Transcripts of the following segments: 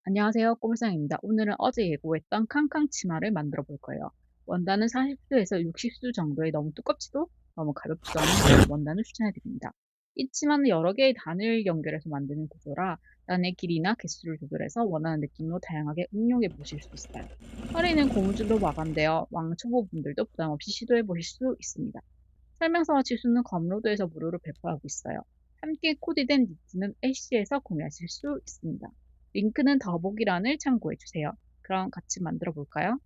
안녕하세요. 꼬물상입니다. 오늘은 어제 예고했던 캉캉 치마를 만들어 볼 거예요. 원단은 40수에서 60수 정도의 너무 두껍지도 너무 가볍지도 않은 그런 원단을 추천해 드립니다. 이 치마는 여러 개의 단을 연결해서 만드는 구조라 단의 길이나 개수를 조절해서 원하는 느낌으로 다양하게 응용해 보실 수 있어요. 허리는 고무줄로 마감되어 왕초보분들도 부담 없이 시도해 보실 수 있습니다. 설명서와 지수는 검로드에서 무료로 배포하고 있어요. 함께 코디된 니트는 애쉬에서 구매하실 수 있습니다. 링크는 더보기란을 참고해 주세요. 그럼 같이 만들어 볼까요?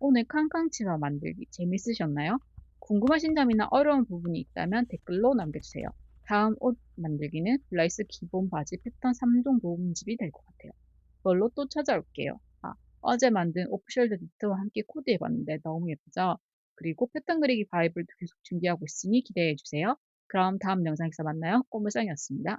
오늘 캉캉 치마 만들기 재밌으셨나요? 궁금하신 점이나 어려운 부분이 있다면 댓글로 남겨주세요. 다음 옷 만들기는 블라이스 기본 바지 패턴 3종 모음집이 될 것 같아요. 그걸로 또 찾아올게요. 어제 만든 오프숄더 니트와 함께 코디해봤는데 너무 예쁘죠? 그리고 패턴 그리기 바이블도 계속 준비하고 있으니 기대해주세요. 그럼 다음 영상에서 만나요. 꼬물상이었습니다.